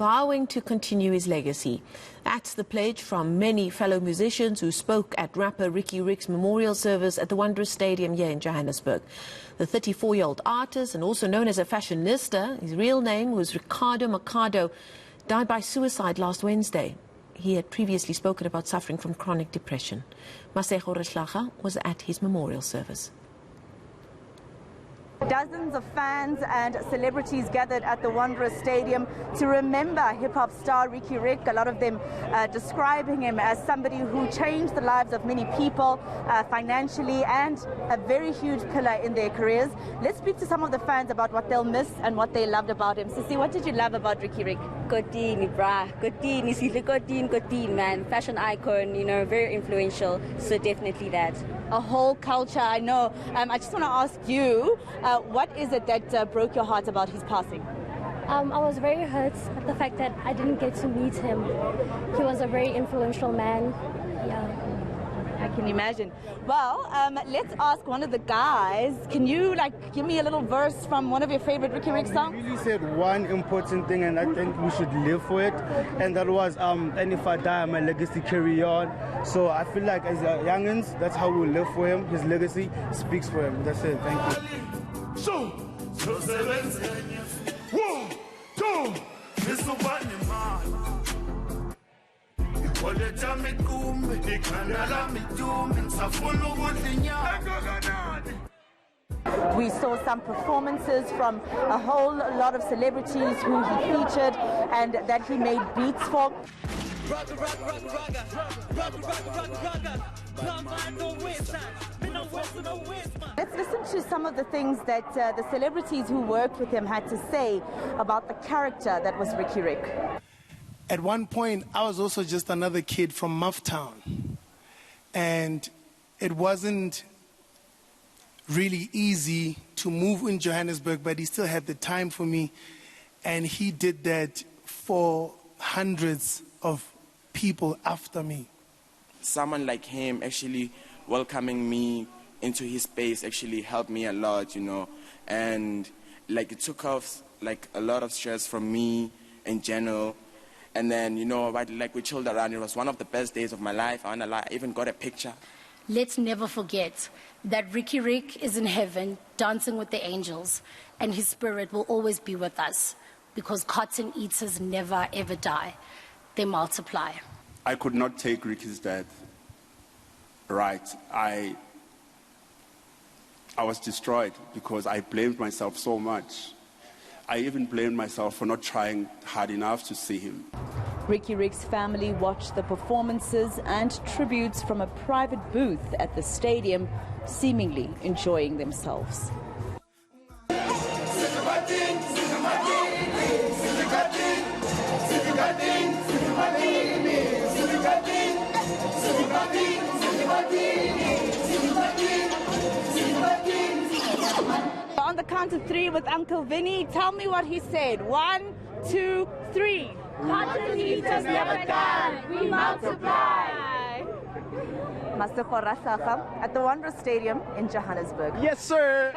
vowing to continue his legacy. That's the pledge from many fellow musicians who spoke at rapper Riky Rick's memorial service at the Wanderers Stadium here in Johannesburg. The 34-year-old artist, and also known as a fashionista, his real name was Ricardo Mercado, died by suicide last Wednesday. He had previously spoken about suffering from chronic depression. Masego Rahlaga was at his memorial service. Dozens of fans and celebrities gathered at the Wanderers Stadium to remember hip-hop star Riky Rick, a lot of them describing him as somebody who changed the lives of many people financially and a very huge pillar in their careers. Let's speak to some of the fans about what they'll miss and what they loved about him. Sissy, what did you love about Riky Rick? Kotini, brah. Kotini, Kotini, man. Fashion icon, you know, very influential. So definitely that. A whole culture, I know. I just want to ask you, what is it that broke your heart about his passing? I was very hurt at the fact that I didn't get to meet him. He was a very influential man. Yeah. I can imagine. Well, let's ask one of the guys. Can you give me a little verse from one of your favorite Riky Rick songs? He really said one important thing, and I think we should live for it. And that was, and if I die, my legacy carry on. So I feel like as youngins, that's how we live for him. His legacy speaks for him. That's it. Thank you. We saw some performances from a whole lot of celebrities who he featured and that he made beats for. Let's listen to some of the things that the celebrities who worked with him had to say about the character that was Riky Rick. At one point, I was also just another kid from Mufftown, and it wasn't really easy to move in Johannesburg, but he still had the time for me, and he did that for hundreds of people after me. Someone like him actually welcoming me into his space actually helped me a lot, you know, and it took off a lot of stress from me in general. And then, you know, we chilled around. It was one of the best days of my life. I even got a picture. Let's never forget that Riky Rick is in heaven dancing with the angels, and his spirit will always be with us, because cotton eaters never ever die. They multiply. I could not take Ricky's death right. I was destroyed because I blamed myself so much. I even blamed myself for not trying hard enough to see him. Riky Rick's family watched the performances and tributes from a private booth at the stadium, seemingly enjoying themselves. On the count of three with Uncle Vinny, tell me what he said. 1, 2, 3. Cotton eaters never die, we multiply. Masego Rahlaga at the Wanderers Stadium in Johannesburg. Yes, sir.